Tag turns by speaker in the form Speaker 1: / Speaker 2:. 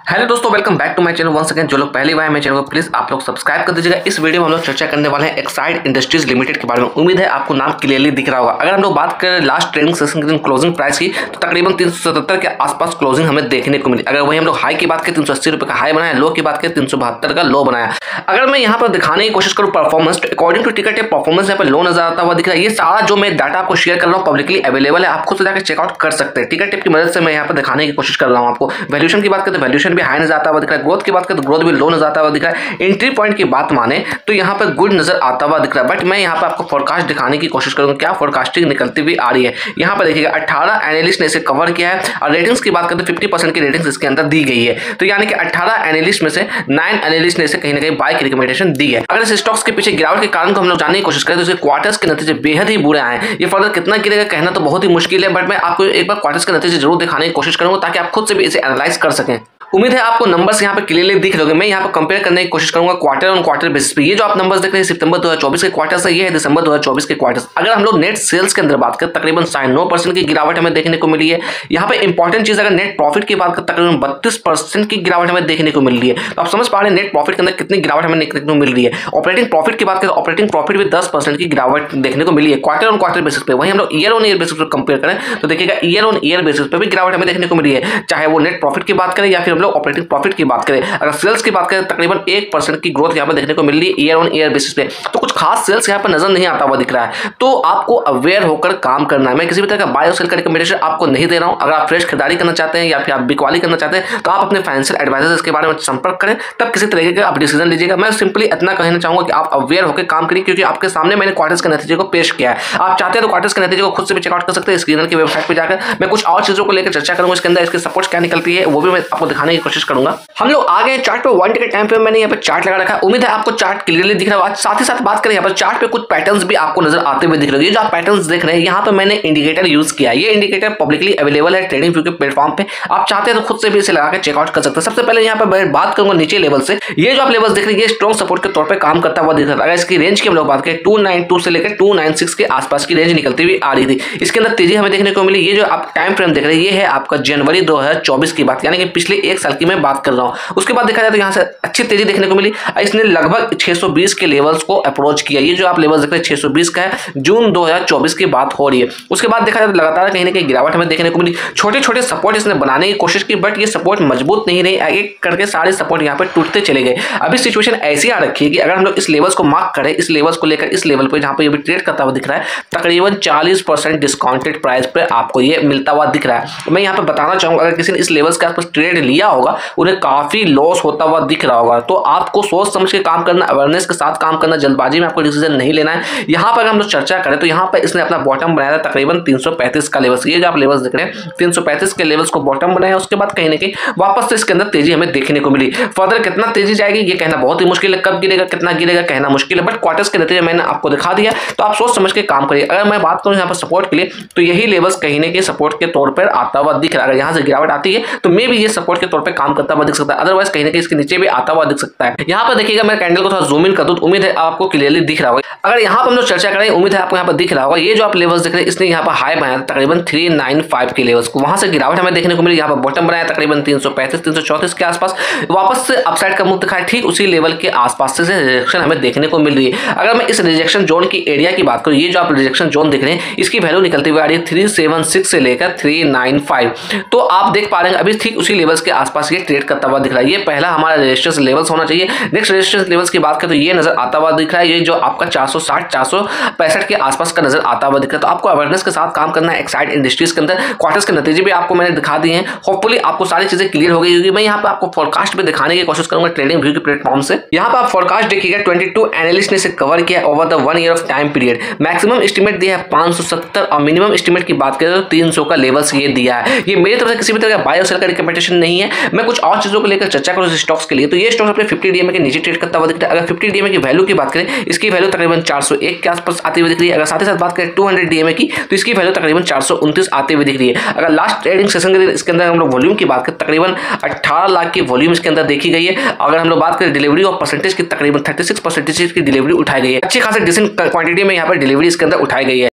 Speaker 1: Hello दोस्तों, welcome back to my channel once again. जो लोग पहली बार मेरे चैनल को प्लीज आप लोग सब्सक्राइब कर दीजिएगा। इस वीडियो में हम लोग चर्चा करने वाले हैं एक्साइड इंडस्ट्रीज लिमिटेड के बारे में। उम्मीद है आपको नाम क्लियरली दिख रहा होगा। अगर हम लोग बात करें लास्ट ट्रेडिंग सेशन के दिन क्लोजिंग प्राइस की, तो तकरीबन 377 के आसपास क्लोजिंग हमें देखने को मिली। अगर वही हम लोग हाई की बात करें 380 रुपये का हाई बनाया, लो की बात करें 372 का लो बनाया। अगर मैं यहाँ पर दिखाने की कोशिश करूँ परफॉर्मेंस, तो अकॉर्डिंग टू टिकट परफॉर्मेंस यहाँ पर लो नजर आता हुआ दिख रहा है। ये सारा जो मैं डाटा आपको शेयर कर रहा हूँ पब्लिकली अवेलेबल है, आप खुद से जाकर चेकआउट कर सकते हैं। टिकट टिप की मदद से मैं यहाँ पर दिखाने की कोशिश कर रहा हूँ आपको। वैल्यूएशन की बात करें तो वैल्यूएशन भी हाई नजर आता हुआ दिख रहा है। ग्रोथ की बात करें तो ग्रोथ भी लो नजर आता हुआ दिख रहा है। एंट्री पॉइंट की बात माने तो यहाँ पर गुड नजर आता हुआ दिख रहा है। बट मैं यहाँ पर आपको फोरकास्ट दिखाने की कोशिश करूंगा, क्या फोरकास्टिंग निकलती हुई आ रही है। यहाँ पर देखिएगा 18 एनालिस्ट ने इसे कवर किया है और रेटिंग्स की बात करें तो 50% की रेटिंग्स इसके अंदर दी गई है। तो यानी कि 18 एनालिस्ट में से 9 एनालिस्ट ने इसे कहीं ना कहीं बाय की रिकमेंडेशन दी है। अगर इस स्टॉक्स के पीछे गिरावट के कारण को हम लोग जानने की कोशिश करें तो इसके क्वार्टर्स के नतीजे बेहद ही बुरे आए हैं। ये फर्दर कितना गिरेगा कहना तो बहुत ही मुश्किल है, बट मैं आपको एक बार क्वार्टर्स के नतीजे जरूर दिखाने की कोशिश करूंगा ताकि आप खुद से भी इसे एनालाइज कर सकें। उम्मीद है आपको नंबर्स यहाँ पे क्लियरली दिख रहे होंगे। मैं यहाँ पे कंपेयर करने की कोशिश करूंगा क्वार्टर ऑन क्वार्टर बेसिस पे। ये जो आप नंबर्स देख रहे हैं सितंबर 2024 के क्वार्टर से, ये है दिसंबर 2024 के क्वार्टर। अगर हम लोग नेट सेल्स के अंदर बात करें तकरीबन 9% की गिरावट हमें देखने को मिली है। यहाँ पे इंपॉर्टेंट चीज अगर नेट प्रॉफिट की बात करें तकरीबन 32% की गिरावट हमें देखने को मिल रही है। तो आप समझ पा रहे हैं नेट प्रॉफिट के अंदर कितनी गिरावट हमें देखने को मिल रही है। ऑपरेटिंग प्रॉफिट की बात करें ऑपरेटिंग प्रॉफिट भी 10% की गिरावट देखने को मिली है क्वार्टर ऑन क्वार्टर बेसिस पे। वहीं हम लोग ईयर ऑन ईयर बेसिस पर कंपेयर करें तो देखिएगा ईयर ऑन ईयर बेसिस पे भी गिरावट हमें देखने को मिली है, चाहे वो नेट प्रॉफिट की बात करें या फिर हम लोग ऑपरेटिंग प्रॉफिट की बात करें। अगर सेल्स की बात करें तकरीबन 1% की ग्रोथ यहाँ पर देखने को मिल रही है ईयर ऑन ईयर बेसिस पे। तो कुछ खास सेल्स यहाँ पर नजर नहीं आता हुआ दिख रहा है। तो आपको अवेयर होकर काम करना है। मैं किसी भी तरह का बाय और सेल का रिकमेंडेशन आपको नहीं दे रहा हूं। अगर आप फ्रेश खरीदारी करना चाहते हैं या फिर आप बिकवाली करना चाहते हैं तो आप अपने फाइनेंशियल एडवाइजर इसके बारे में संपर्क करें, तब किसी तरीके का आप डिसीजन लीजिएगा। मैं सिंपली इतना कहना चाहूंगा कि आप अवेयर होकर काम करिए, क्योंकि आपके सामने मैंने क्वार्टर्स के नतीजे को पेश किया है। आप चाहते हैं तो क्वार्टर्स के नतीजे को खुद से भी चेकआउट कर सकते हैं स्क्रीनर की वेबसाइट पर जाकर। मैं कुछ और चीजों को लेकर चर्चा करूंगा, इसके अंदर इसके सपोर्ट क्या निकलती है वो भी मैं आपको दिखाने की कोशिश करूंगा। हम लोग आगे चार्ट पे 1 टिकट टाइम पे मैंने यहाँ पे चार्ट लगा रखा है। उम्मीद है आपको चार्ट क्लियरली दिख रहा होगा। साथ ही साथ बात करें यहाँ पर चार्ट पे कुछ पैटर्न्स भी आपको नजर आते हुए दिख रहे हैं। ये जो आप पैटर्न्स देख रहे हैं यहाँ पे मैंने इंडिकेटर यूज किया है। ये इंडिकेटर पब्लिकली अवेलेबल है ट्रेडिंग व्यू के प्लेटफॉर्म पे। आप चाहते हैं तो खुद से भी इसे लगा के चेकआउट कर सकते हैं। सबसे पहले यहाँ पे मैं बात करूंगा नीचे लेवल से। ये जो आप लेवल्स देख रहे हैं ये स्ट्रॉन्ग सपोर्ट के तौर पर काम करता हुआ दिख रहा है। अगर इसकी रेंज की हम लोग बात करें 292 से लेकर 296 के आसपास की रेंज निकलती हुई आ रही थी। इसके अंदर तेजी हमें देखने को मिली। ये जो आप टाइम फ्रेम देख रहे हैं ये है आपका जनवरी 2024 की बात, यानी कि पिछले 1 साल की मैं बात कर रहा हूँ। उसके बाद देखा जाए तो यहाँ से अच्छी तेजी देखने को मिली। इसने लगभग 620 के लेवल्स को अप्रोच किया। ये जो आप लेवल्स देख रहे हैं 620 का है, जून 2024 की बात हो रही है। उसके बाद देखा जाए तो लगातार कहीं ना कहीं गिरावट हमें देखने को मिली। छोटे छोटे सपोर्ट इसने बनाने की कोशिश की, बट ये सपोर्ट मजबूत नहीं रही। एक करके सारे सपोर्ट यहाँ पे टूटते चले गए। अभी सिचुएशन ऐसी आ रखी है कि अगर हम लोग इस लेवल्स को मार्क करें, इस लेवल्स को लेकर इस लेवल पे जहाँ पे ये भी ट्रेड करता हुआ दिख रहा है, तकरीबन 40% डिस्काउंटेड प्राइस पे आपको ये मिलता हुआ दिख रहा है। मैं यहाँ पे बताना चाहूंगा अगर किसी ने इस लेवल्स के आसपास ट्रेड लिया होगा उन्हें काफी लॉस होता हुआ दिख रहा होगा। तो आपको सोच समझ के काम करना, अवेयरनेस के साथ काम करना, जल्दबाजी में आपको डिसीजन नहीं लेना है। यहाँ पर हम लोग चर्चा करें तो यहाँ पर इसने अपना बॉटम बनाया था तकरीबन 335 का लेवल्स। ये जो आप लेवल्स देख रहे हैं 335 के लेवल्स को बॉटम बनाया। उसके बाद कहीं ना कहीं वापस से इसके अंदर तेजी हमें देखने को मिली। फर्दर कितना तेजी जाएगी ये कहना बहुत ही मुश्किल है, कब गिरेगा कितना गिरेगा कहना मुश्किल है, बट क्वार्टर्स के नतीजे मैंने आपको दिखा दिया। तो आप सोच समझ के काम करिए। अगर मैं बात करूँ यहाँ पर सपोर्ट के लिए तो यही लेवल्स कहीं ना कहीं सपोर्ट के तौर पर आता हुआ दिख रहा है। अगर यहाँ से गिरावट आती है तो मे भी ये सपोर्ट के तौर पर काम करता हुआ दिख सकता है, अदरवाइज कहीं ना कहीं इसके नीचे भी आता हुआ दिख सकता है। यहाँ पर देखिएगा मैं कैंडल को थोड़ा जूम इन कर दूं, उम्मीद है आपको क्लियरली दिख रहा होगा। अगर यहाँ पर हम लोग चर्चा करें उम्मीद है आपको यहाँ पर दिख रहा होगा। ये जो आप लेवल्स देख रहे हैं इसने यहाँ पर हाई बनाया तकरीबन 395 के लेवल्स को, वहां से गिरावट हमें देखने को मिली। यहाँ पर बॉटम बनाया तकरीबन 335 334 के आसपास, वापस से अपसाइड का मुख दिखाया ठीक उसी लेवल के आसपास से रिजेक्शन हमें देखने को मिल रही है। अगर मैं इस रिजेक्शन जोन की एरिया की बात करूँ, ये जो आप रिजेक्शन जोन देख रहे हैं इसकी वैल्यू निकलती हुई आ रही है 376 से लेकर 395। तो आप देख पा रहे हैं अभी ठीक उसी लेवल्स के आसपास ये ट्रेड करता हुआ दिख रहा है। ये पहला हमारा रेजिस्टेंस लेवल्स होना चाहिए। नेक्स्ट रेजिस्टेंस लेवल्स की बात करें तो ये नजर आता हुआ दिख रहा है। ये जो आपका 460 465 के आसपास का नजर आता हुआ दिख रहा है। तो आपको अवेयरनेस के साथ काम करना है। एक्साइड इंडस्ट्रीज के अंदर क्वार्टर्स के नतीजे भी आपको मैंने दिखा दिए हैं। होपफुली आपको सारी चीजें क्लियर हो गई, क्योंकि मैं यहाँ पे आपको फोरकास्ट भी दिखाने की कोशिश करूंगा ट्रेडिंग व्यू के प्लेटफॉर्म से। यहाँ पे आप फोरकास्ट देखिएगा 22 एनालिस्ट ने इसे कवर किया over the 1 year of time period. Maximum estimate दिया है 570 और मिनिमम एस्टिमेट की बात करें तो 300 का लेवल्स ये दिया है। ये मेरी तरफ से किसी भी तरह का बाय और सेल का रिकमेंडेशन नहीं है। मैं कुछ और चीजों को लेकर चर्चा करूँ स्टॉक्स के लिए। तो ये स्टॉक्स अपने 50 डीएमए के नीचे ट्रेड करता हुआ दिख रहा है। अगर 50 डीएमए की वैल्यू की बात करें इसकी वैल्यू तकरीबन 401 के आसपास आती हुई दिख रही है। अगर साथ ही साथ बात करें 200 डीएमए की तो इसकी वैल्यू तकरीबन 429 आती हुई दिख रही है। अगर लास्ट ट्रेडिंग सेशन के दिन इसके अंदर हम लोग वॉल्यूम की बात करें तकरीबन 18 लाख की वॉल्यूम इसके अंदर देखी गई है। अगर हम लोग बात करें डिलीवरी और परसेंटेज की तकरीबन 36% की डिलीवरी उठाई गई है। अच्छी खासी डिसेंट क्वांटिटी में यहाँ पर डिलीवरी इसके अंदर उठाई गई है।